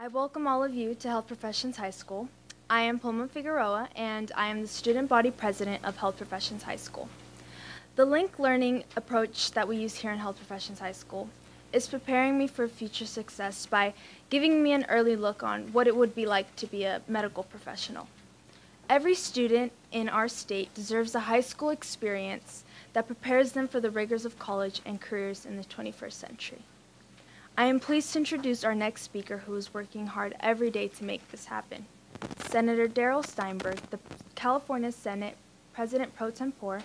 I welcome all of you to Health Professions High School. I am Paloma Figueroa, and I am the student body president of Health Professions High School. The linked learning approach that we use here in Health Professions High School is preparing me for future success by giving me an early look on what it would be like to be a medical professional. Every student in our state deserves a high school experience that prepares them for the rigors of college and careers in the 21st century. I am pleased to introduce our next speaker, who is working hard every day to make this happen. Senator Darrell Steinberg, the California Senate President Pro Tempore,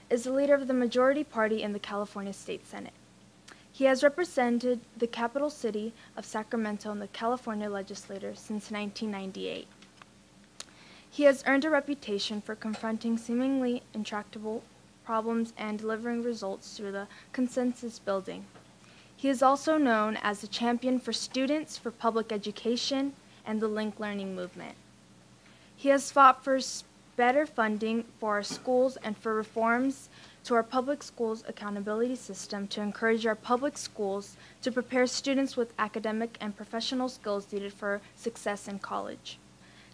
is the leader of the majority party in the California State Senate. He has represented the capital city of Sacramento in the California legislature since 1998. He has earned a reputation for confronting seemingly intractable problems and delivering results through the consensus building. He is also known as the champion for students, for public education, and the linked learning movement. He has fought for better funding for our schools and for reforms to our public schools accountability system to encourage our public schools to prepare students with academic and professional skills needed for success in college.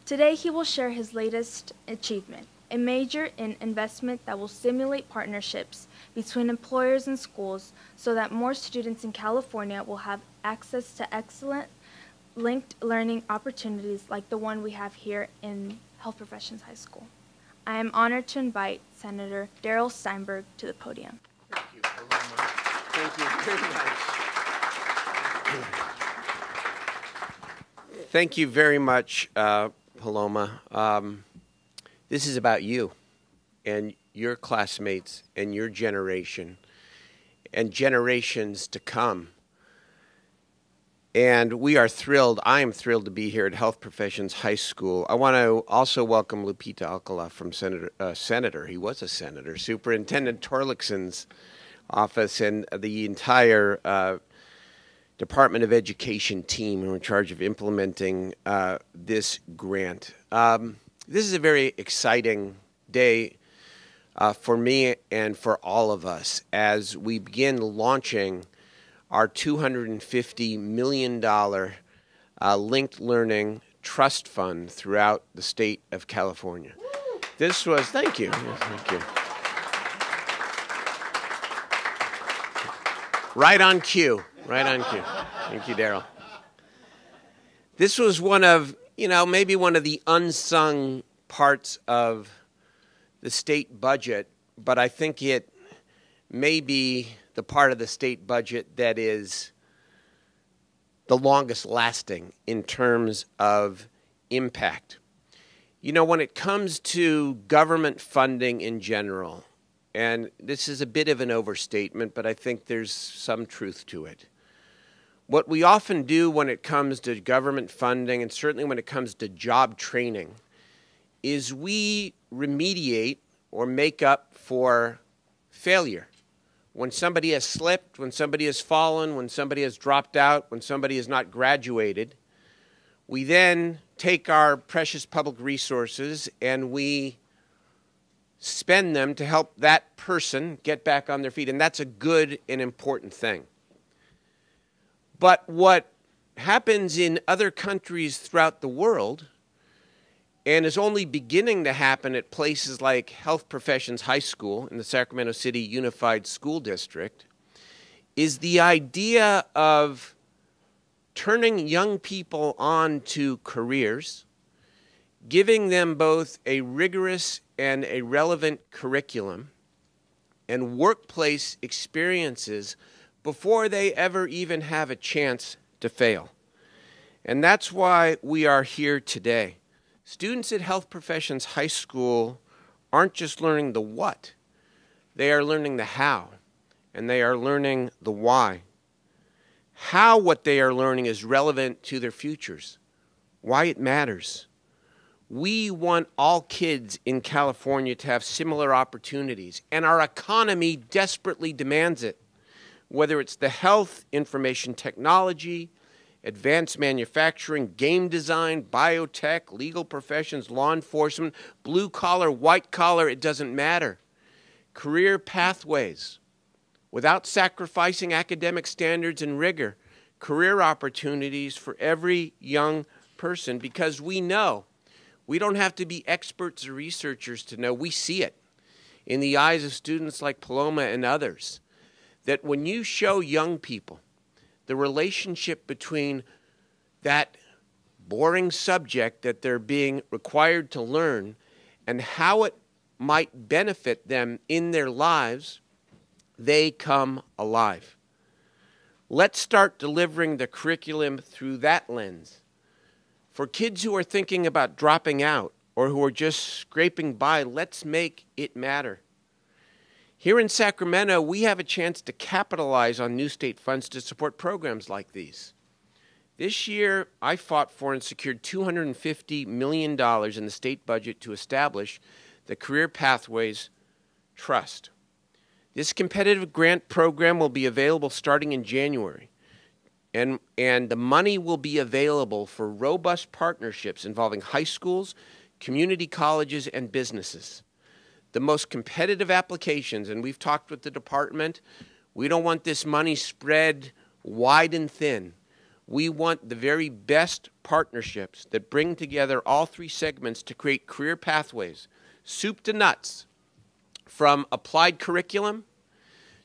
Today, he will share his latest achievement, a major in investment that will stimulate partnerships between employers and schools so that more students in California will have access to excellent linked learning opportunities like the one we have here in Health Professions High School. I am honored to invite Senator Darrell Steinberg to the podium. Thank you, Paloma. Thank you very much. Thank you very much, Paloma. This is about you and your classmates and your generation and generations to come. And we are thrilled. I am thrilled to be here at Health Professions High School. I want to also welcome Lupita Alcala from Senator. He was a senator. Superintendent Torlickson's office and the entire Department of Education team who are in charge of implementing this grant. This is a very exciting day for me and for all of us as we begin launching our $250 million linked learning trust fund throughout the state of California. This was, thank you. Yes, thank you. Right on cue, right on cue. Thank you, Darrell. This was one of, maybe one of the unsung parts of the state budget, but I think it may be the part of the state budget that is the longest lasting in terms of impact. When it comes to government funding in general, and this is a bit of an overstatement, but I think there's some truth to it. What we often do when it comes to government funding, and certainly when it comes to job training, is we remediate or make up for failure. When somebody has slipped, when somebody has fallen, when somebody has dropped out, when somebody has not graduated, we then take our precious public resources and we spend them to help that person get back on their feet. And that's a good and important thing. But what happens in other countries throughout the world, and is only beginning to happen at places like Health Professions High School in the Sacramento City Unified School District, is the idea of turning young people on to careers, giving them both a rigorous and a relevant curriculum and workplace experiences before they ever even have a chance to fail. And that's why we are here today. Students at Health Professions High School aren't just learning the what, they are learning the how, and they are learning the why. How what they are learning is relevant to their futures, why it matters. We want all kids in California to have similar opportunities, and our economy desperately demands it, whether it's the health, information technology, advanced manufacturing, game design, biotech, legal professions, law enforcement, blue collar, white collar, it doesn't matter. Career pathways without sacrificing academic standards and rigor. career opportunities for every young person, because we know, we don't have to be experts or researchers to know, we see it in the eyes of students like Paloma and others, that when you show young people the relationship between that boring subject that they're being required to learn and how it might benefit them in their lives, they come alive. Let's start delivering the curriculum through that lens. For kids who are thinking about dropping out or who are just scraping by, let's make it matter. Here in Sacramento, we have a chance to capitalize on new state funds to support programs like these. This year, I fought for and secured $250 million in the state budget to establish the Career Pathways Trust. This competitive grant program will be available starting in January, and the money will be available for robust partnerships involving high schools, community colleges, and businesses. The most competitive applications, and we've talked with the department, we don't want this money spread wide and thin. We want the very best partnerships that bring together all three segments to create career pathways, soup to nuts, from applied curriculum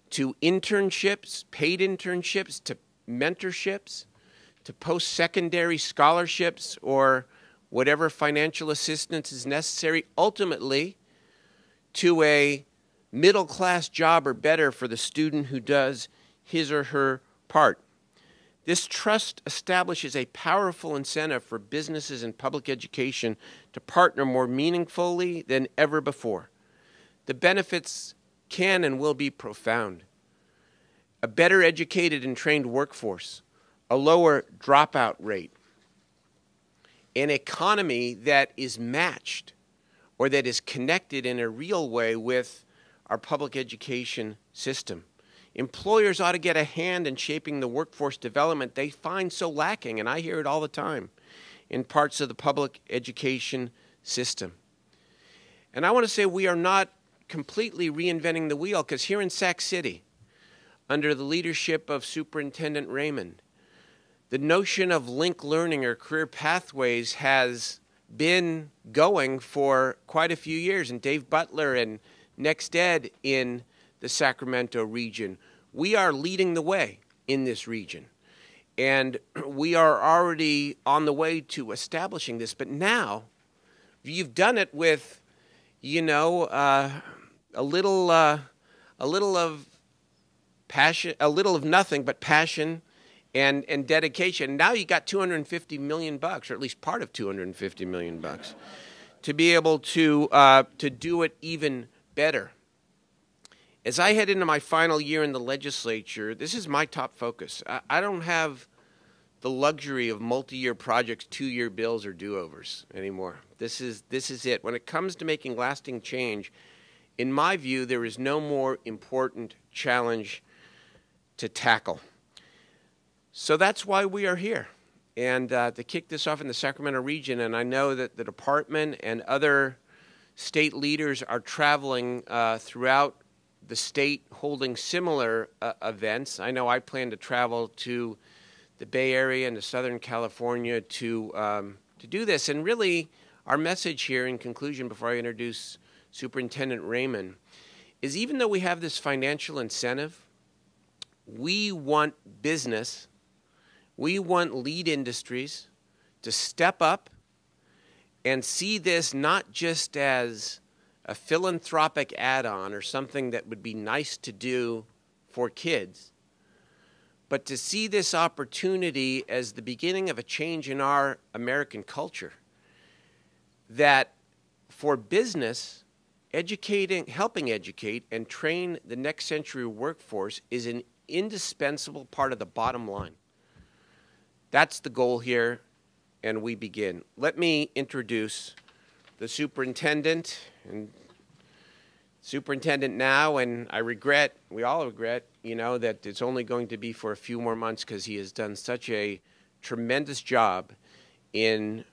to internships, paid internships, to mentorships, to post-secondary scholarships or whatever financial assistance is necessary, ultimately to a middle-class job or better for the student who does his or her part. This trust establishes a powerful incentive for businesses and public education to partner more meaningfully than ever before. The benefits can and will be profound. A better educated and trained workforce, a lower dropout rate, an economy that is matched or that is connected in a real way with our public education system. Employers ought to get a hand in shaping the workforce development they find so lacking, and I hear it all the time, in parts of the public education system. And I want to say we are not completely reinventing the wheel, because here in Sac City, under the leadership of Superintendent Raymond, the notion of linked learning or career pathways has been going for quite a few years. And Dave Butler and Next Ed in the Sacramento region, we are leading the way in this region. And we are already on the way to establishing this. But now, you've done it with, a little of passion, a little of nothing but passion and dedication. Now you got $250 million, or at least part of $250 million, to be able to do it even better. As I head into my final year in the legislature, this is my top focus. I don't have the luxury of multi-year projects, 2-year bills, or do-overs anymore. This is it. When it comes to making lasting change, in my view, there is no more important challenge to tackle. So that's why we are here. And to kick this off in the Sacramento region, and I know that the department and other state leaders are traveling throughout the state holding similar events. I know I plan to travel to the Bay Area and to Southern California to do this. And really, our message here in conclusion, before I introduce Superintendent Raymond, is even though we have this financial incentive, we want business, we want lead industries to step up and see this not just as a philanthropic add-on or something that would be nice to do for kids, but to see this opportunity as the beginning of a change in our American culture. That for business, helping educate and train the next century workforce is an indispensable part of the bottom line. That's the goal here, and we begin. Let me introduce the superintendent now, and we all regret, that it's only going to be for a few more months because he has done such a tremendous job in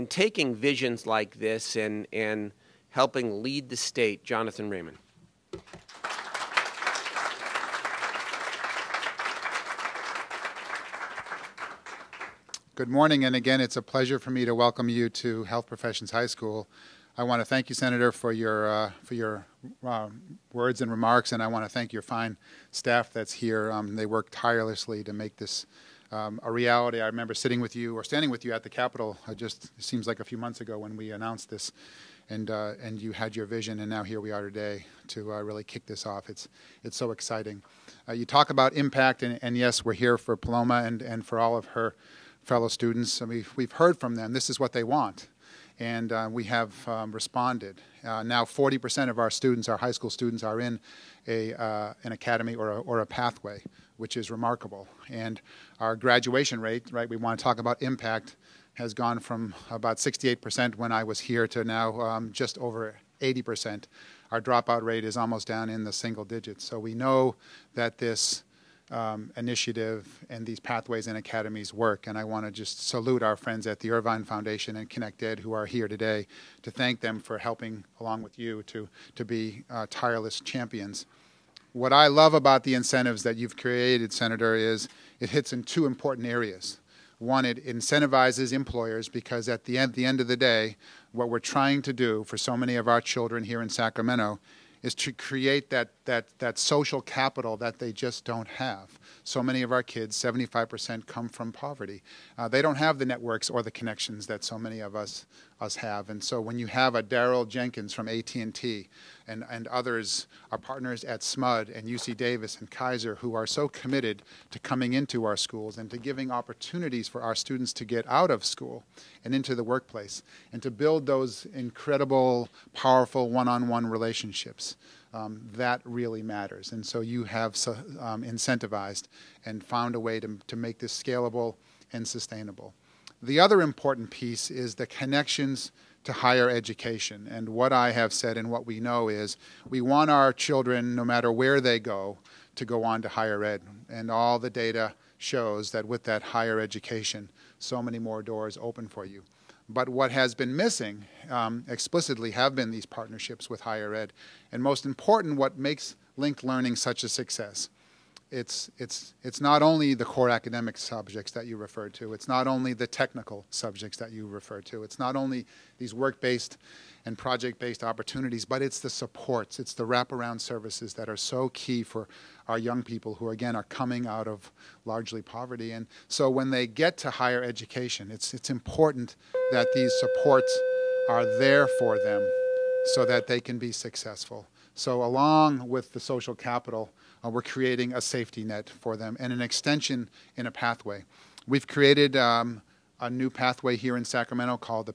taking visions like this and helping lead the state. Jonathan Raymond. Good morning, and again, it's a pleasure for me to welcome you to Health Professions High School. I want to thank you, Senator, for your words and remarks, and I want to thank your fine staff that's here. They work tirelessly to make this a reality. I remember sitting with you or standing with you at the Capitol. It seems like a few months ago when we announced this, and you had your vision, and now here we are today to really kick this off. It's so exciting. You talk about impact, and yes, we're here for Paloma and for all of her fellow students. I mean, we've heard from them. This is what they want, and we have responded. Now 40% of our students, our high school students, are in an academy or a pathway, which is remarkable. And our graduation rate, right, we want to talk about impact, has gone from about 68% when I was here to now just over 80%. Our dropout rate is almost down in the single digits. So we know that this initiative and these pathways and academies work, and I want to just salute our friends at the Irvine Foundation and Connect Ed who are here today to thank them for helping along with you to be tireless champions. What I love about the incentives that you've created, Senator, is it hits in two important areas. One, it incentivizes employers because at the end of the day, what we're trying to do for so many of our children here in Sacramento is to create that social capital that they just don't have. So many of our kids, 75%, come from poverty. They don't have the networks or the connections that so many of us have. And so when you have a Darrell Jenkins from AT&T and others, our partners at SMUD and UC Davis and Kaiser, who are so committed to coming into our schools and to giving opportunities for our students to get out of school and into the workplace and to build those incredible, powerful one-on-one relationships, that really matters. And so you have incentivized and found a way to make this scalable and sustainable. The other important piece is the connections to higher education. And what I have said and what we know is we want our children, no matter where they go, to go on to higher ed. And all the data shows that with that higher education, so many more doors open for you. But what has been missing explicitly have been these partnerships with higher ed. And most important, what makes linked learning such a success. It's not only the core academic subjects that you referred to. It's not only the technical subjects that you referred to. It's not only these work-based and project-based opportunities, but it's the supports. It's the wraparound services that are so key for our young people who, again, are coming out of largely poverty. And so when they get to higher education, it's important that these supports are there for them so that they can be successful. So along with the social capital, we're creating a safety net for them and an extension in a pathway. We've created a new pathway here in Sacramento called the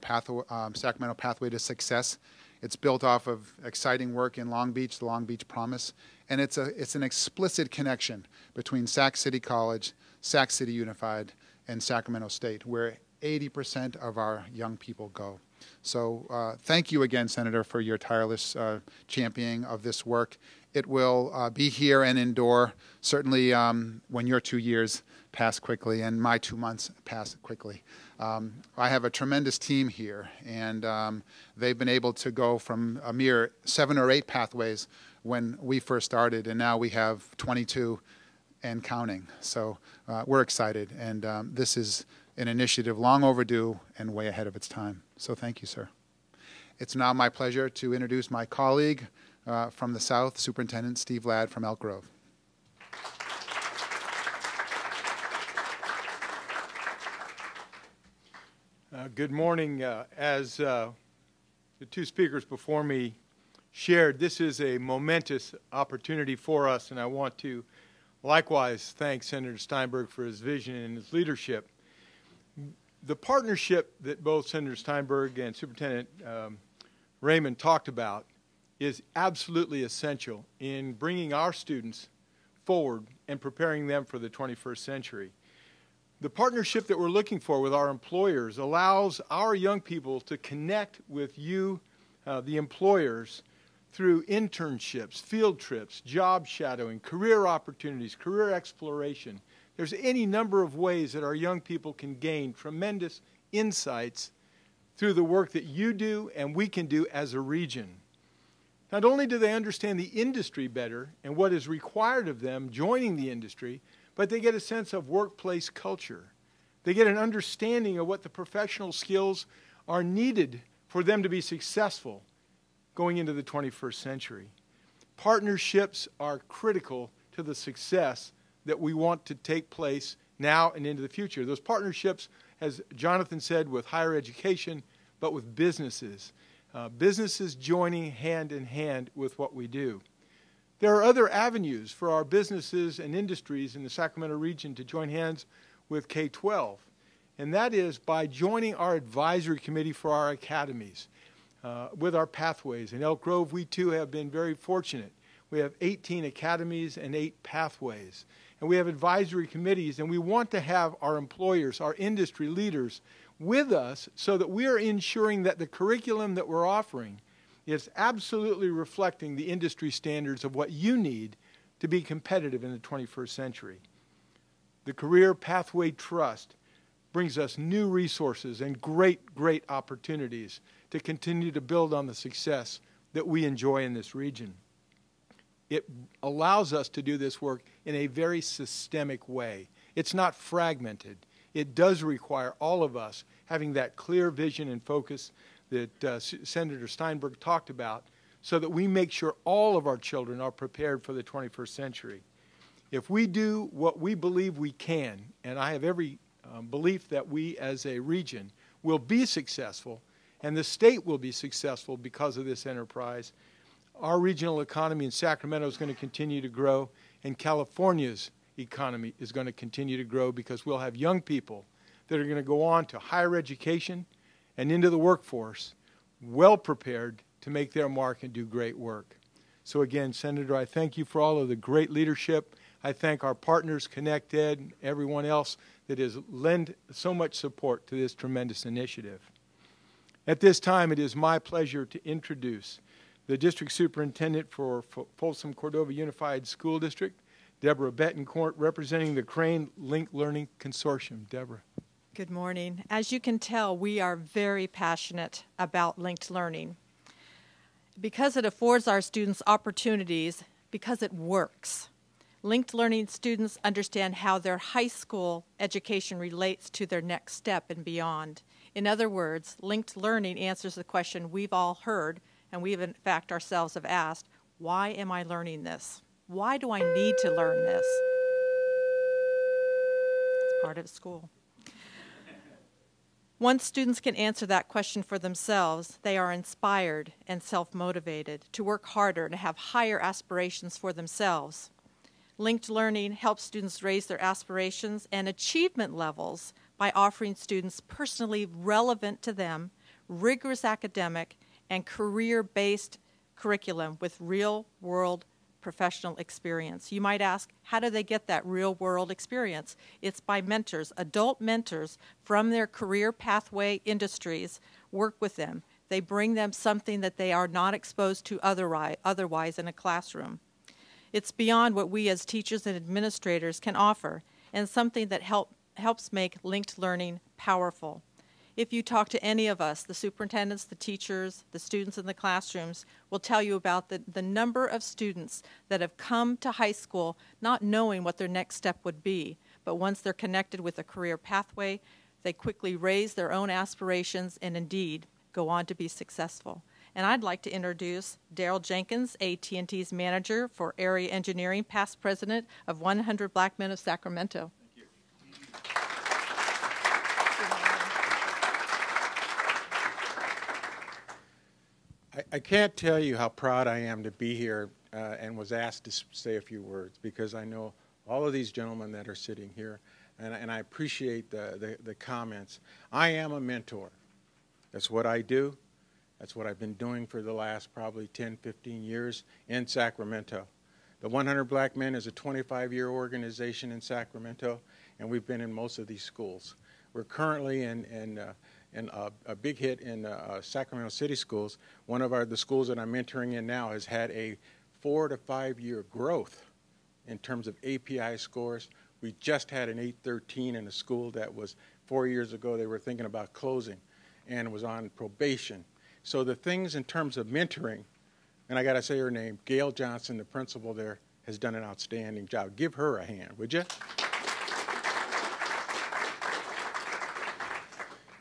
Sacramento Pathway to Success. It's built off of exciting work in Long Beach, the Long Beach Promise, and it's an explicit connection between Sac City College, Sac City Unified, and Sacramento State, where 80% of our young people go. So thank you again, Senator, for your tireless championing of this work. It will be here and endure, certainly when your 2 years pass quickly and my 2 months pass quickly. I have a tremendous team here, and they've been able to go from a mere 7 or 8 pathways when we first started, and now we have 22 and counting. So we're excited, and this is an initiative long overdue and way ahead of its time. So thank you, sir. It's now my pleasure to introduce my colleague from the South, Superintendent Steve Ladd from Elk Grove. Good morning. As the two speakers before me shared, this is a momentous opportunity for us, and I want to likewise thank Senator Steinberg for his vision and his leadership. The partnership that both Senator Steinberg and Superintendent Raymond talked about is absolutely essential in bringing our students forward and preparing them for the 21st century. The partnership that we're looking for with our employers allows our young people to connect with you, the employers, through internships, field trips, job shadowing, career opportunities, career exploration. There's any number of ways that our young people can gain tremendous insights through the work that you do and we can do as a region. Not only do they understand the industry better and what is required of them joining the industry, but they get a sense of workplace culture. They get an understanding of what the professional skills are needed for them to be successful going into the 21st century. Partnerships are critical to the success that we want to take place now and into the future. Those partnerships, as Jonathan said, with higher education, but with businesses. Businesses joining hand in hand with what we do. There are other avenues for our businesses and industries in the Sacramento region to join hands with K-12, and that is by joining our advisory committee for our academies with our pathways. In Elk Grove, we too have been very fortunate. We have 18 academies and 8 pathways, and we have advisory committees, and we want to have our employers, our industry leaders with us so that we are ensuring that the curriculum that we're offering is absolutely reflecting the industry standards of what you need to be competitive in the 21st century. The Career Pathway Trust brings us new resources and great opportunities to continue to build on the success that we enjoy in this region. It allows us to do this work in a very systemic way. It's not fragmented. It does require all of us having that clear vision and focus that Senator Steinberg talked about so that we make sure all of our children are prepared for the 21st century. If we do what we believe we can, and I have every belief that we as a region will be successful, and the state will be successful because of this enterprise, our regional economy in Sacramento is going to continue to grow, and California's economy is going to continue to grow because we'll have young people that are going to go on to higher education and into the workforce well prepared to make their mark and do great work. So again, Senator, I thank you for all of the great leadership. I thank our partners, ConnectEd, and everyone else that has lent so much support to this tremendous initiative. At this time, it is my pleasure to introduce the District Superintendent for Folsom Cordova Unified School District, Deborah Betancourt, representing the Crane Linked Learning Consortium. Deborah. Good morning. As you can tell, we are very passionate about linked learning because it affords our students opportunities, because it works. Linked learning students understand how their high school education relates to their next step and beyond. In other words, linked learning answers the question we've all heard, and we've in fact ourselves have asked, why am I learning this? Why do I need to learn this? It's part of school. Once students can answer that question for themselves, they are inspired and self-motivated to work harder and have higher aspirations for themselves. Linked learning helps students raise their aspirations and achievement levels by offering students personally relevant to them, rigorous academic, and career-based curriculum with real-world professional experience. You might ask, how do they get that real-world experience? It's by mentors. Adult mentors from their career pathway industries work with them. They bring them something that they are not exposed to otherwise in a classroom. It's beyond what we as teachers and administrators can offer, and something that helps make linked learning powerful. If you talk to any of us, the superintendents, the teachers, the students in the classrooms will tell you about the number of students that have come to high school not knowing what their next step would be, but once they're connected with a career pathway, they quickly raise their own aspirations and indeed go on to be successful. And I'd like to introduce Darrell Jenkins, AT&T's manager for area engineering, past president of 100 Black Men of Sacramento. I can't tell you how proud I am to be here and was asked to say a few words because I know all of these gentlemen that are sitting here, and I appreciate the comments. I am a mentor. That's what I do. That's what I've been doing for the last probably 10, 15 years in Sacramento. The 100 Black Men is a 25-year organization in Sacramento, and we've been in most of these schools. We're currently in a big hit in Sacramento City schools. One of the schools that I'm mentoring in now has had a 4 to 5 year growth in terms of API scores. We just had an 813 in a school that was 4 years ago they were thinking about closing and was on probation. So the things in terms of mentoring, and I got to say her name, Gail Johnson, the principal there, has done an outstanding job. Give her a hand, would you?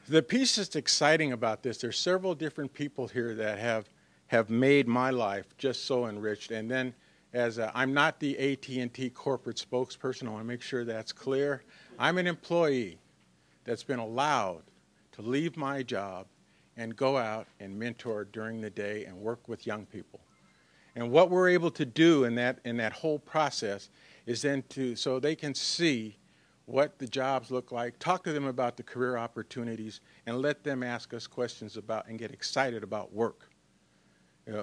The piece that's exciting about this, there's several different people here that have made my life just so enriched. And then I'm not the AT&T corporate spokesperson. I want to make sure that's clear. I'm an employee that's been allowed to leave my job and go out and mentor during the day and work with young people. And what we're able to do in that whole process is then so they can see what the jobs look like, talk to them about the career opportunities, and let them ask us questions about and get excited about work.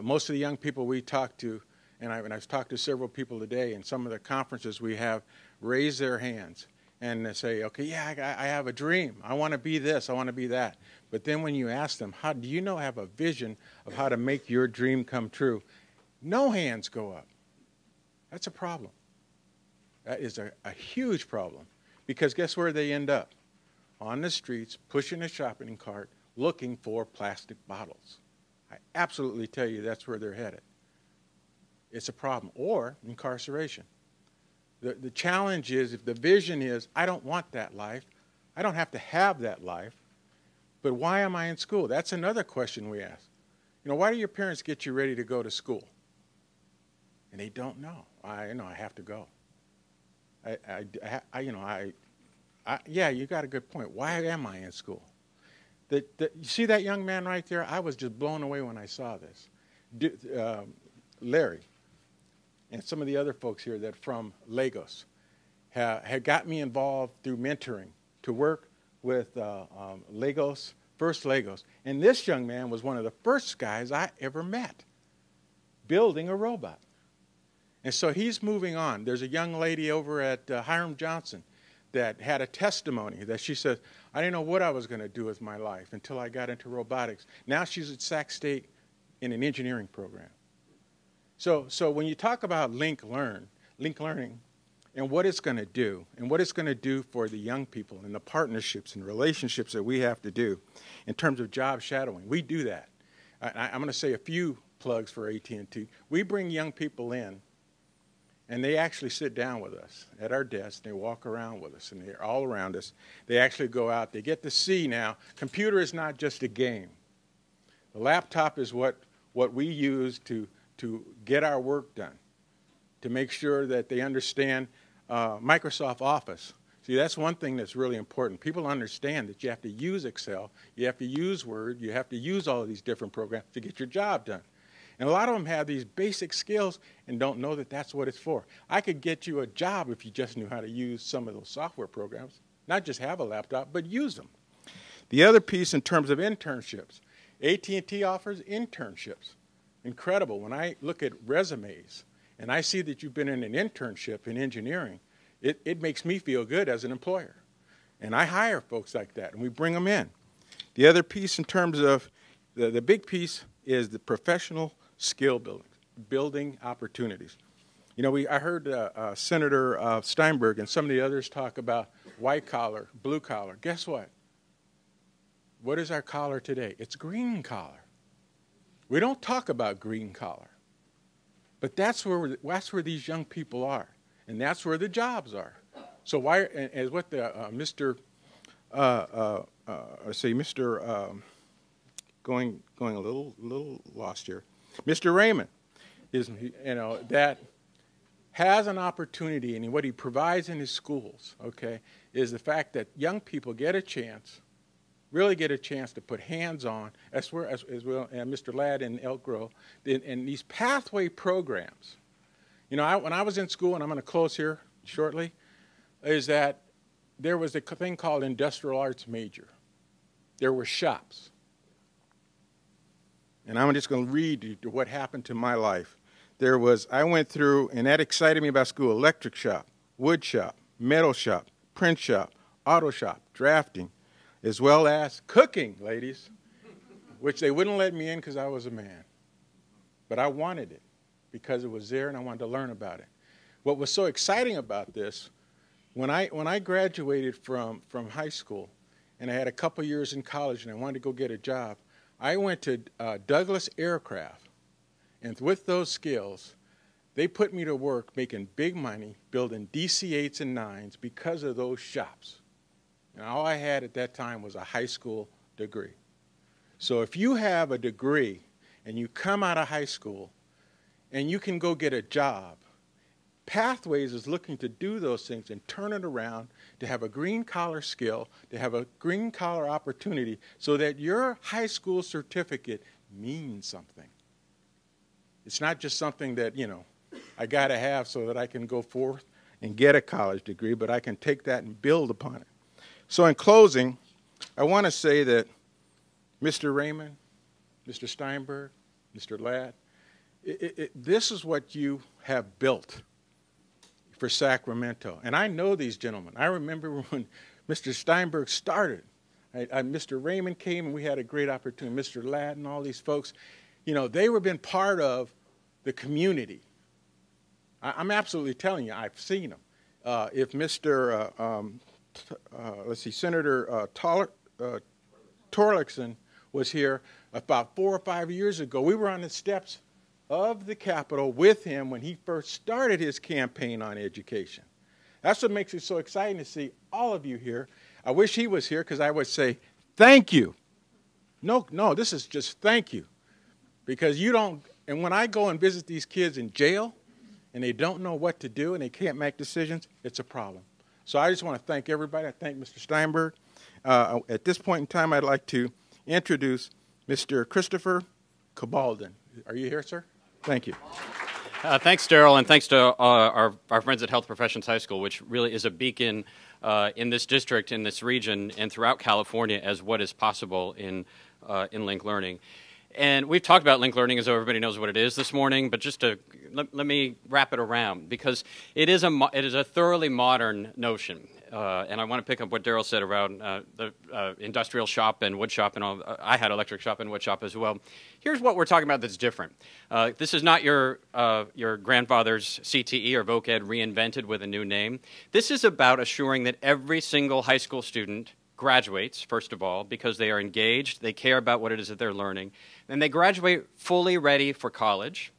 Most of the young people we talk to, and I've talked to several people today in some of the conferences we have, raise their hands and they say, okay, yeah, I have a dream. I want to be this, I want to be that. But then when you ask them, how do you have a vision of how to make your dream come true? No hands go up. That's a problem. That is a huge problem. Because guess where they end up? On the streets, pushing a shopping cart, looking for plastic bottles. I absolutely tell you that's where they're headed. It's a problem. Or incarceration. The challenge is, if the vision is, I don't want that life, I don't have to have that life, but why am I in school? That's another question we ask. Why do your parents get you ready to go to school? And they don't know. I have to go. Yeah, you got a good point. Why am I in school? You see that young man right there? I was just blown away when I saw this. Larry and some of the other folks here that from Lagos had got me involved through mentoring to work with First Lagos. And this young man was one of the first guys I ever met building a robot. And so he's moving on. There's a young lady over at Hiram Johnson that had a testimony that she said, I didn't know what I was going to do with my life until I got into robotics. Now she's at Sac State in an engineering program. So when you talk about link learning, and what it's going to do, and what it's going to do for the young people and the partnerships and relationships that we have to do in terms of job shadowing, we do that. I'm going to say a few plugs for AT&T. We bring young people in, and they actually sit down with us at our desk. They walk around with us, and they're all around us. They actually go out. They get to see now, computer is not just a game. The laptop is what we use to get our work done, to make sure that they understand Microsoft Office. See, that's one thing that's really important. People understand that you have to use Excel, you have to use Word, you have to use all of these different programs to get your job done. And a lot of them have these basic skills and don't know that that's what it's for. I could get you a job if you just knew how to use some of those software programs, not just have a laptop, but use them. The other piece in terms of internships, AT&T offers internships. Incredible. When I look at resumes and I see that you've been in an internship in engineering, it makes me feel good as an employer. And I hire folks like that, and we bring them in. The other piece in terms of the big piece is the professional skill building opportunities. I heard Senator Steinberg and some of the others talk about white collar, blue collar. Guess what? What is our collar today? It's green collar. We don't talk about green collar, but that's where these young people are, and that's where the jobs are. So why, as what the going a little lost here, Mr. Raymond is that has an opportunity, and what he provides in his schools, okay, is the fact that young people really get a chance to put hands on, as well, and Mr. Ladd in Elk Grove, in these pathway programs. When I was in school, and I'm going to close here shortly, is that there was a thing called industrial arts major. There were shops. And I'm just going to read you what happened to my life. I went through, and that excited me about school, electric shop, wood shop, metal shop, print shop, auto shop, drafting, as well as cooking, ladies, which they wouldn't let me in because I was a man. But I wanted it because it was there and I wanted to learn about it. What was so exciting about this, when I graduated from high school and I had a couple years in college and I wanted to go get a job, I went to Douglas Aircraft, and with those skills, they put me to work making big money, building DC-8s and 9s because of those shops. And all I had at that time was a high school degree. So if you have a degree and you come out of high school and you can go get a job, Pathways is looking to do those things and turn it around to have a green-collar skill, to have a green-collar opportunity so that your high school certificate means something. It's not just something that, I got to have so that I can go forth and get a college degree, but I can take that and build upon it. So in closing, I want to say that Mr. Raymond, Mr. Steinberg, Mr. Ladd, this is what you have built for Sacramento. And I know these gentlemen. I remember when Mr. Steinberg started. Mr. Raymond came and we had a great opportunity. Mr. Ladd and all these folks, they were been part of the community. I'm absolutely telling you, I've seen them. If Mr. Senator Torlakson was here about 4 or 5 years ago, we were on the steps of the Capitol with him when he first started his campaign on education. That's what makes it so exciting to see all of you here. I wish he was here because I would say, thank you. No, this is just thank you. Because you don't, and when I go and visit these kids in jail and they don't know what to do and they can't make decisions, it's a problem. So I just want to thank everybody. I thank Mr. Steinberg. At this point in time, I'd like to introduce Mr. Christopher Cabaldon. Are you here, sir? Thank you. Thanks, Darrell, and thanks to our friends at Health Professions High School, which really is a beacon in this district, in this region, and throughout California as what is possible in linked learning. And we've talked about linked learning as though everybody knows what it is this morning, but just to let me wrap it around, because it is a thoroughly modern notion. And I want to pick up what Darrell said around the industrial shop and wood shop and all. I had electric shop and wood shop as well. Here's what we're talking about that's different. This is not your grandfather's CTE or voc ed reinvented with a new name. This is about assuring that every single high school student graduates, first of all, because they are engaged, they care about what it is that they're learning, and they graduate fully ready for college,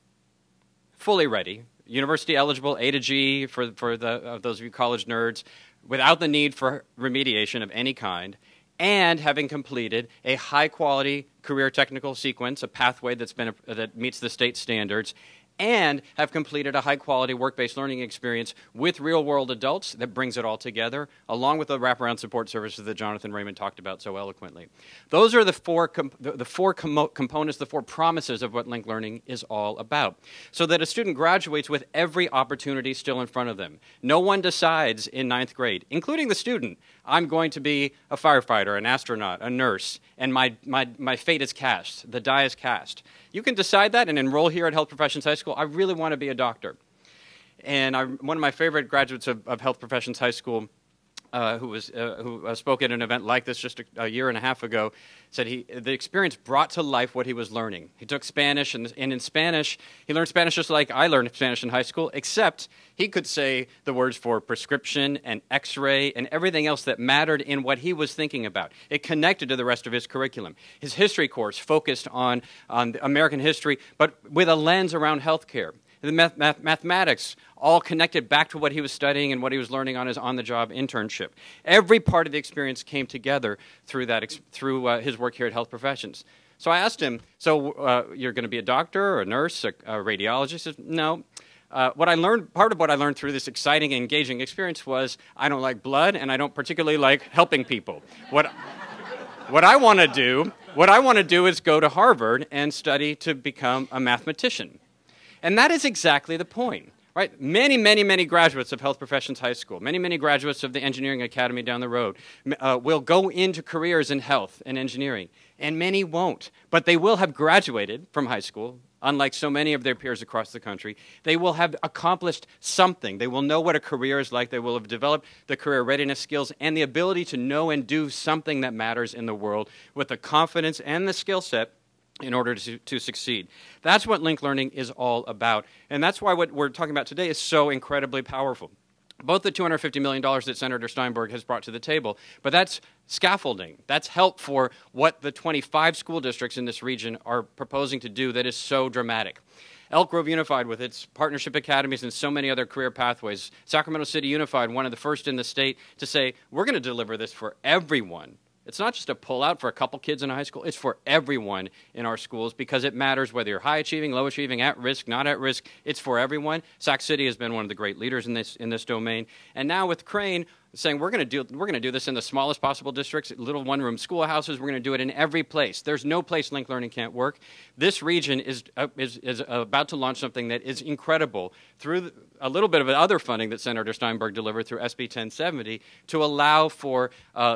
fully ready, university eligible, A to G for those of you college nerds, without the need for remediation of any kind, and having completed a high-quality career technical sequence, a pathway that meets the state standards, and have completed a high-quality work-based learning experience with real-world adults that brings it all together, along with the wraparound support services that Jonathan Raymond talked about so eloquently. Those are the four components, the four promises of what linked learning is all about, so that a student graduates with every opportunity still in front of them. No one decides in 9th grade, including the student, I'm going to be a firefighter, an astronaut, a nurse, and my fate is cast, the die is cast. You can decide that and enroll here at Health Professions High School. I really want to be a doctor. And one of my favorite graduates of Health Professions High School who spoke at an event like this just a year and a half ago, said the experience brought to life what he was learning. He took Spanish, and in Spanish, he learned Spanish just like I learned Spanish in high school, except he could say the words for prescription and x-ray and everything else that mattered in what he was thinking about. It connected to the rest of his curriculum. His history course focused on American history, but with a lens around healthcare. The mathematics all connected back to what he was studying and what he was learning on his on-the-job internship. Every part of the experience came together through his work here at Health Professions. So I asked him, so you're going to be a doctor or a nurse, a radiologist? He said, no. Part of what I learned through this exciting and engaging experience was I don't like blood and I don't particularly like helping people. What I want to do is go to Harvard and study to become a mathematician. And that is exactly the point, right? Many, many, many graduates of Health Professions High School, many, many graduates of the Engineering Academy down the road will go into careers in health and engineering, and many won't. But they will have graduated from high school, unlike so many of their peers across the country. They will have accomplished something. They will know what a career is like. They will have developed the career readiness skills and the ability to know and do something that matters in the world with the confidence and the skill set in order to succeed. That's what linked learning is all about. And that's why what we're talking about today is so incredibly powerful. Both the $250 million that Senator Steinberg has brought to the table, but that's scaffolding. That's help for what the 25 school districts in this region are proposing to do that is so dramatic. Elk Grove Unified with its partnership academies and so many other career pathways. Sacramento City Unified, one of the first in the state to say, we're going to deliver this for everyone. It's not just a pull-out for a couple kids in a high school. It's for everyone in our schools because it matters whether you're high achieving, low achieving, at risk, not at risk. It's for everyone. Sac City has been one of the great leaders in this domain. And now with Crane saying we're going to do this in the smallest possible districts, little one-room schoolhouses. We're going to do it in every place. There's no place linked learning can't work. This region is about to launch something that is incredible through a little bit of other funding that Senator Steinberg delivered through SB 1070 to allow for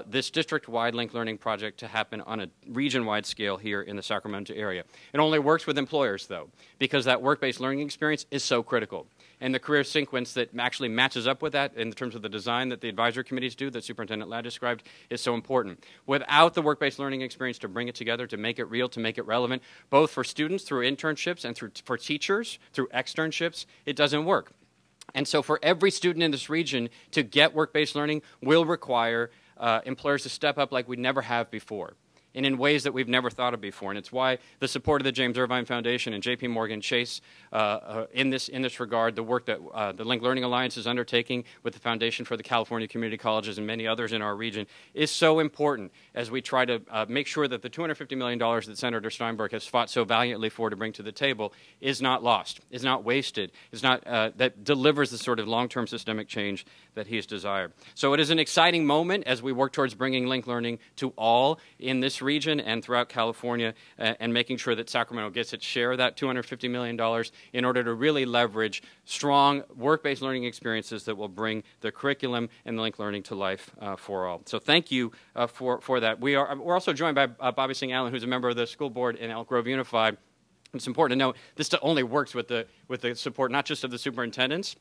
this district-wide linked learning project to happen on a region-wide scale here in the Sacramento area. It only works with employers, though, because that work-based learning experience is so critical. And the career sequence that actually matches up with that in terms of the design that the advisory committees do that Superintendent Ladd described is so important. Without the work-based learning experience to bring it together, to make it real, to make it relevant, both for students through internships and for teachers through externships, it doesn't work. And so for every student in this region to get work-based learning will require employers to step up like we never have before, and in ways that we've never thought of before. And it's why the support of the James Irvine Foundation and J.P. Morgan Chase in this regard, the work that the Linked Learning Alliance is undertaking with the Foundation for the California Community Colleges and many others in our region is so important as we try to make sure that the $250 million that Senator Steinberg has fought so valiantly for to bring to the table is not lost, is not wasted, is not that delivers the sort of long-term systemic change that he has desired. So it is an exciting moment as we work towards bringing linked learning to all in this region and throughout California and making sure that Sacramento gets its share of that $250 million in order to really leverage strong work-based learning experiences that will bring the curriculum and the linked learning to life for all. So thank you for that. We're also joined by Bobby Singh Allen, who's a member of the school board in Elk Grove Unified. It's important to note this only works with the support not just of the superintendents,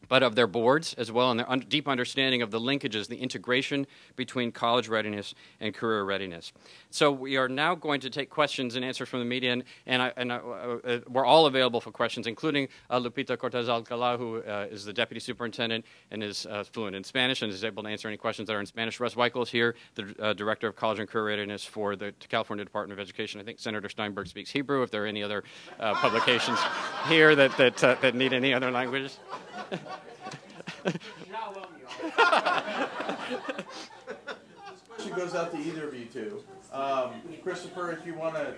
but of their boards as well, and their deep understanding of the linkages, the integration between college readiness and career readiness. So we are now going to take questions and answers from the media, and we're all available for questions, including Lupita Cortez-Alcala, who is the deputy superintendent and is fluent in Spanish and is able to answer any questions that are in Spanish. Russ Weichel is here, the director of college and career readiness for the California Department of Education. I think Senator Steinberg speaks Hebrew. If there are any other publications here that need any other languages. This question goes out to either of you two. Christopher, if you want to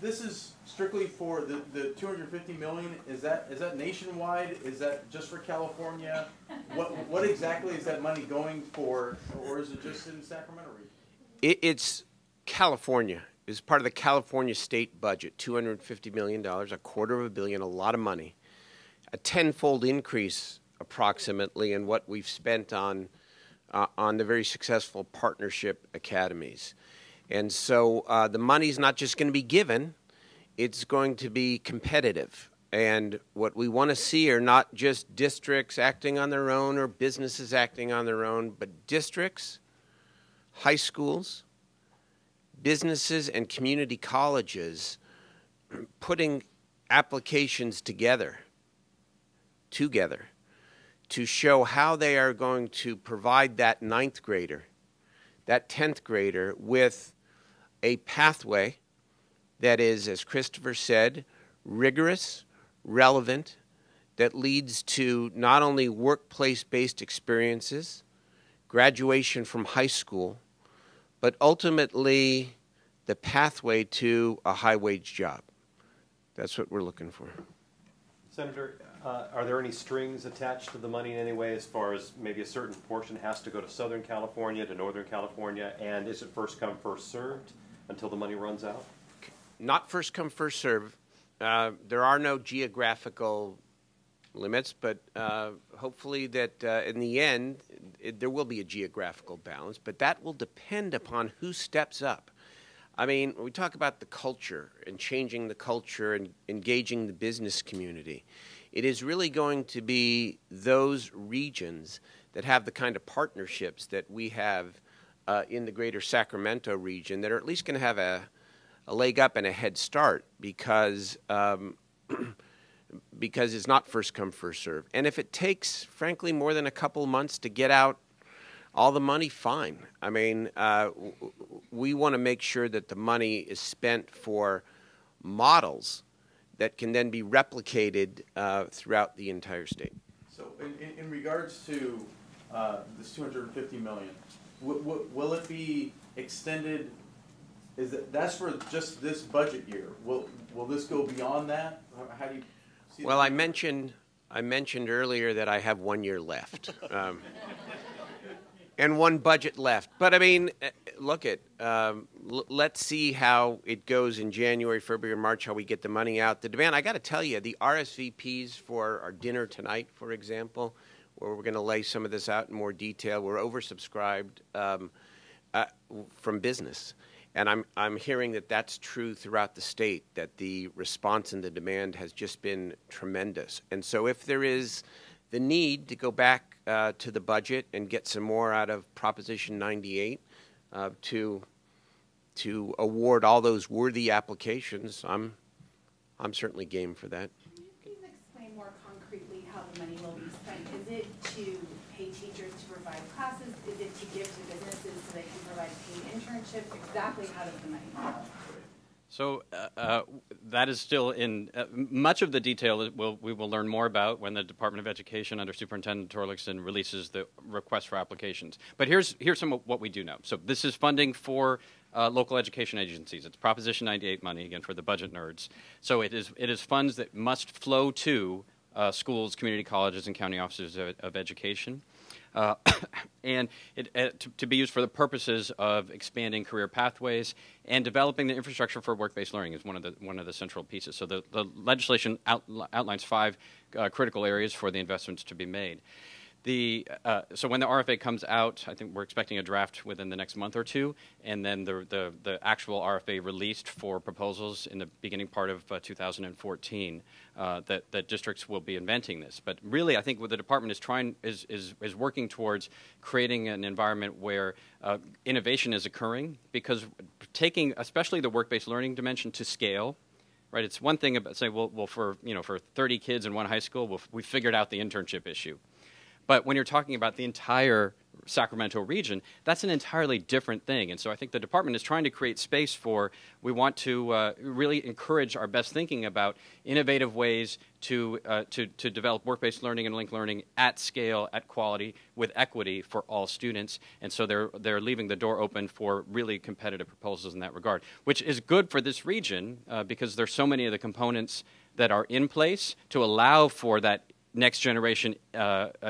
this is strictly for the $250 million. Is that nationwide? Is that just for California? What exactly is that money going for, or is it just in Sacramento region? It's California. It's part of the California state budget, $250 million, $250 million, a lot of money. A tenfold increase approximately in what we've spent on the very successful partnership academies. And so the money's not just going to be given, it's going to be competitive. And what we want to see are not just districts acting on their own or businesses acting on their own, but districts, high schools, businesses, and community colleges putting applications together to show how they are going to provide that 9th grader, that 10th grader with a pathway that is, as Christopher said, rigorous, relevant, that leads to not only workplace-based experiences, graduation from high school, but ultimately the pathway to a high-wage job. That's what we're looking for. Senator, are there any strings attached to the money in any way as far as maybe a certain portion has to go to Southern California, to Northern California, and is it first come, first served until the money runs out? Not first come, first serve. There are no geographical limits, but hopefully that in the end there will be a geographical balance, but that will depend upon who steps up. I mean, when we talk about the culture and changing the culture and engaging the business community, it is really going to be those regions that have the kind of partnerships that we have in the greater Sacramento region that are at least going to have a leg up and a head start because it's not first come, first serve. And if it takes, frankly, more than a couple months to get out all the money, fine. I mean, we want to make sure that the money is spent for models that can then be replicated throughout the entire state. So in regards to this 250 million, will it be extended? That's for just this budget year? Will this go beyond that? How do you see Well, that? I mentioned earlier that I have 1 year left. And one budget left. But I mean, look at, let's see how it goes in January, February, March, how we get the money out. The demand, I got to tell you, the RSVPs for our dinner tonight, for example, where we're going to lay some of this out in more detail, we're oversubscribed from business. And I'm hearing that that's true throughout the state, that the response and the demand has just been tremendous. And so if there is the need to go back to the budget and get some more out of Proposition 98 to award all those worthy applications, I'm certainly game for that. Can you please explain more concretely how the money will be spent? Is it to pay teachers to provide classes? Is it to give to businesses so they can provide paid internships? Exactly how does the money flow? So that is still in much of the detail we will learn more about when the Department of Education under Superintendent Torlakson releases the request for applications. But here's some of what we do know. So this is funding for local education agencies. It's Proposition 98 money, again, for the budget nerds. So it is funds that must flow to schools, community colleges, and county offices of education. And to be used for the purposes of expanding career pathways and developing the infrastructure for work-based learning is one of the central pieces. So the legislation outlines 5 critical areas for the investments to be made. So when the RFA comes out, I think we're expecting a draft within the next month or two, and then the actual RFA released for proposals in the beginning part of 2014. That districts will be inventing this. But really, I think what the department is working towards creating an environment where innovation is occurring, because taking especially the work-based learning dimension to scale. Right, it's one thing about saying, well, for 30 kids in one high school, we figured out the internship issue. But when you're talking about the entire Sacramento region, that's an entirely different thing. And so I think the department is trying to create space for, we want to really encourage our best thinking about innovative ways to develop work-based learning and linked learning at scale, at quality, with equity for all students. And so they're leaving the door open for really competitive proposals in that regard, which is good for this region because there's so many of the components that are in place to allow for that next generation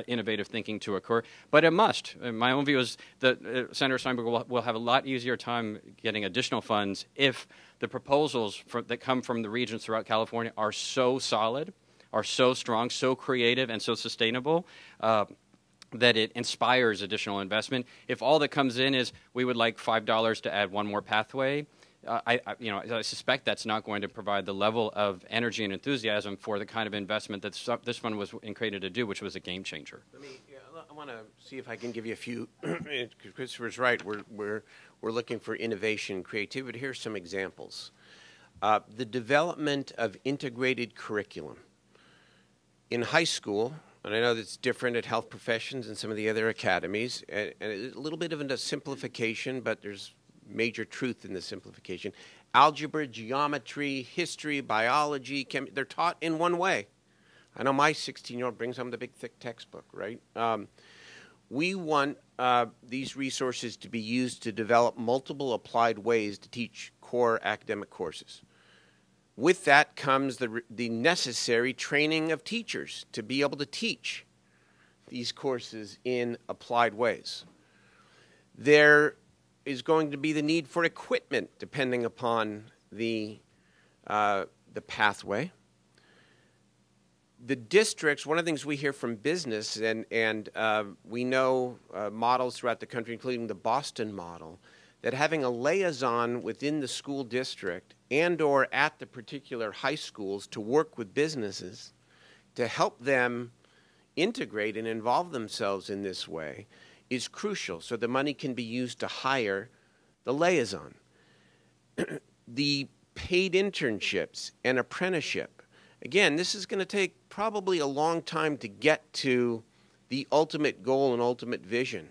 innovative thinking to occur, but it must. My own view is that Senator Steinberg will have a lot easier time getting additional funds if the proposals that come from the regions throughout California are so solid, are so strong, so creative, and so sustainable that it inspires additional investment. If all that comes in is we would like $5 to add one more pathway, I suspect that's not going to provide the level of energy and enthusiasm for the kind of investment that this fund was created to do, which was a game changer. I want to see if I can give you a few. Christopher's right. We're looking for innovation, creativity. Here's some examples. The development of integrated curriculum in high school. And I know that's different at health professions and some of the other academies, and a little bit of a simplification, but there's major truth in the simplification. Algebra, geometry, history, biology, they're taught in one way. I know my 16-year-old brings home the big, thick textbook, right? We want these resources to be used to develop multiple applied ways to teach core academic courses. With that comes the necessary training of teachers to be able to teach these courses in applied ways. There is going to be the need for equipment depending upon the pathway. The districts, one of the things we hear from business, and we know models throughout the country, including the Boston model, that having a liaison within the school district and or at the particular high schools to work with businesses to help them integrate and involve themselves in this way is crucial, so the money can be used to hire the liaison. The paid internships and apprenticeship. Again, this is going to take probably a long time to get to the ultimate goal and ultimate vision.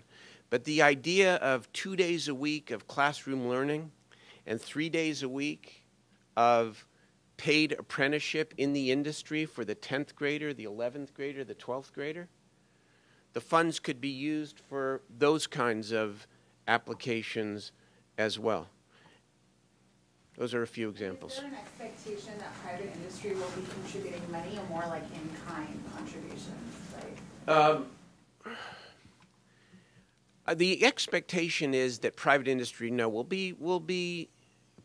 But the idea of 2 days a week of classroom learning and 3 days a week of paid apprenticeship in the industry for the 10th grader, the 11th grader, the 12th grader, the funds could be used for those kinds of applications as well. Those are a few examples. Is there an expectation that private industry will be contributing money, or more like in-kind contributions, right? The expectation is that private industry, will be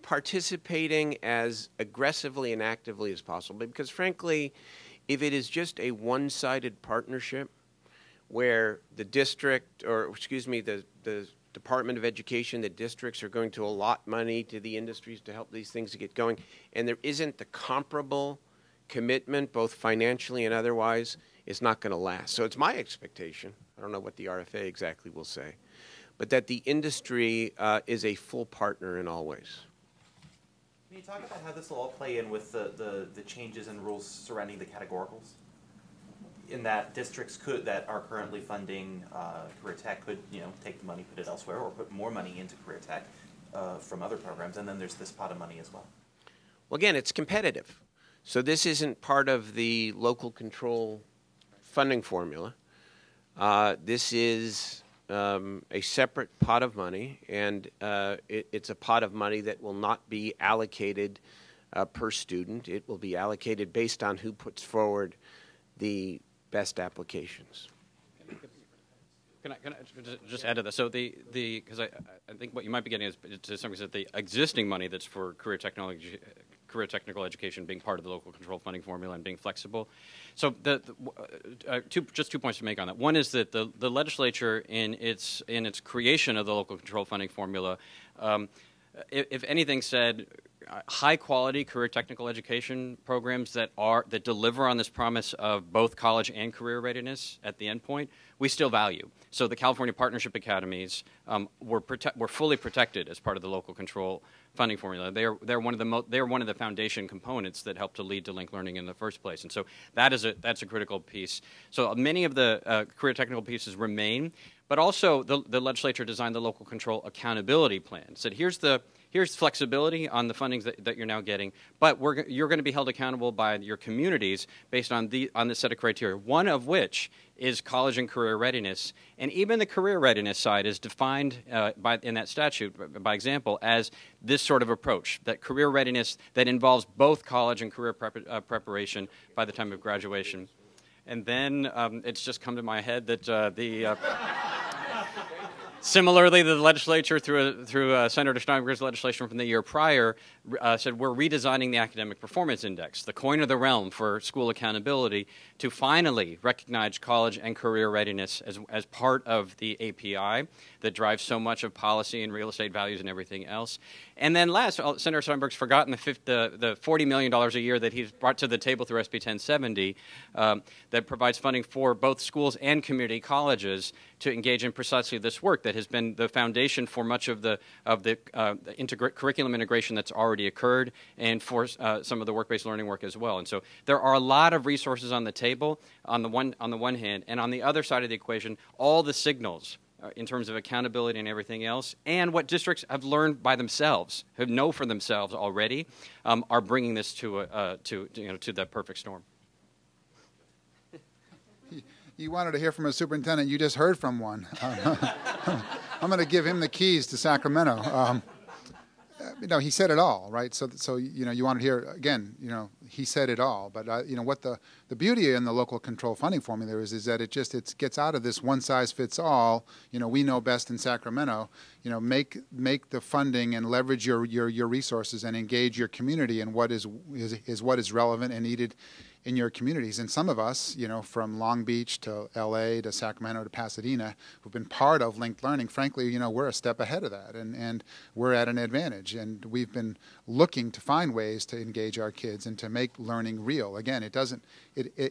participating as aggressively and actively as possible. Because frankly, if it is just a one-sided partnership where the district, or excuse me, the Department of Education, the districts are going to allot money to the industries to help these things to get going, and there isn't the comparable commitment, both financially and otherwise, it's not going to last. So it's my expectation, I don't know what the RFA exactly will say, but that the industry is a full partner in all ways. Can you talk about how this will all play in with the changes in rules surrounding the categoricals? In that districts that are currently funding career tech could take the money, put it elsewhere, or put more money into career tech from other programs, and then there's this pot of money as well. Well, again, it's competitive. So this isn't part of the local control funding formula. This is a separate pot of money, and it's a pot of money that will not be allocated per student. It will be allocated based on who puts forward the best applications. Can I just add to that? So because I think what you might be getting is, to some extent, the existing money that's for career technical education being part of the local control funding formula and being flexible. So just 2 points to make on that. One is that the legislature in its creation of the local control funding formula, if anything, said high quality career technical education programs that deliver on this promise of both college and career readiness at the end point, we still value. So the California Partnership Academies were fully protected as part of the local control funding formula. They're one of the foundation components that help to lead to linked learning in the first place, and so that's a critical piece. So many of the career technical pieces remain, but also the legislature designed the local control accountability plan. Said here's flexibility on the fundings that you're now getting, but you're going to be held accountable by your communities based on this set of criteria, one of which is college and career readiness. And even the career readiness side is defined in that statute, by example, as this sort of approach, that career readiness that involves both college and career preparation by the time of graduation. And then it's just come to my head that similarly, the legislature, through Senator Steinberg's legislation from the year prior, said we're redesigning the Academic Performance Index, the coin of the realm for school accountability, to finally recognize college and career readiness as part of the API that drives so much of policy and real estate values and everything else. And then last, Senator Steinberg's forgotten the $40 million a year that he's brought to the table through SB 1070 that provides funding for both schools and community colleges to engage in precisely this work that has been the foundation for much of the curriculum integration that's already occurred, and for some of the work-based learning work as well. And so there are a lot of resources on the table on the one hand, and on the other side of the equation, all the signals in terms of accountability and everything else, and what districts have learned by themselves, who know for themselves already, are bringing this to that perfect storm. You wanted to hear from a superintendent. You just heard from one. I'm going to give him the keys to Sacramento. He said it all, right? So you want to hear again. He said it all. But what the beauty in the local control funding formula is that it gets out of this one size fits all. We know best in Sacramento. Make the funding and leverage your resources and engage your community in what is relevant and needed in your communities. And some of us, from Long Beach to LA to Sacramento to Pasadena, who've been part of linked learning, frankly, we're a step ahead of that, and we're at an advantage. And we've been looking to find ways to engage our kids and to make learning real. Again, it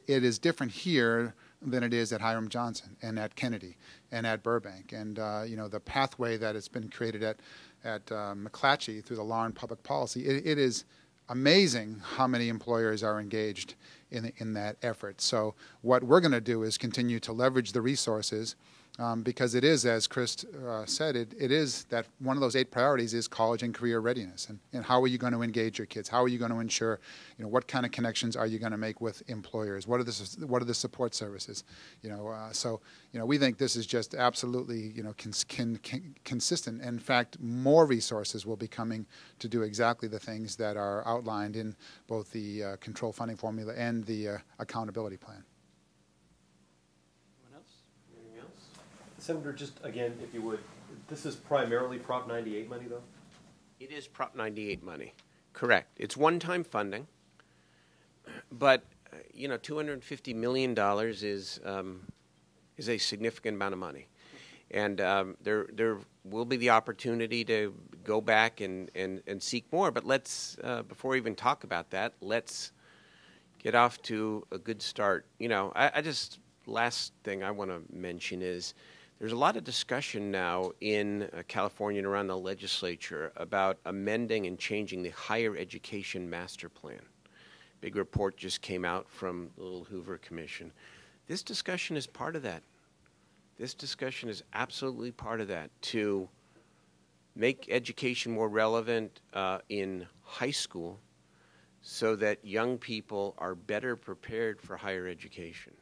is different here than it is at Hiram Johnson and at Kennedy and at Burbank. And the pathway that has been created at McClatchy through the Law and Public Policy, it is amazing how many employers are engaged in that effort. So what we're going to do is continue to leverage the resources because it is, as Chris said, it is that one of those 8 priorities is college and career readiness. And how are you going to engage your kids? How are you going to ensure, what kind of connections are you going to make with employers? What are the support services? We think this is just absolutely, consistent. In fact, more resources will be coming to do exactly the things that are outlined in both the control funding formula and the accountability plan. Senator, just again, if you would, this is primarily Prop 98 money, though? It is Prop 98 money, correct. It's one-time funding, but $250 million is a significant amount of money, and there will be the opportunity to go back and seek more. But let's before we even talk about that, let's get off to a good start. Last thing I want to mention is, there's a lot of discussion now in California and around the legislature about amending and changing the higher education master plan. Big report just came out from the Little Hoover Commission. This discussion is part of that. This discussion is absolutely part of that, to make education more relevant in high school so that young people are better prepared for higher education.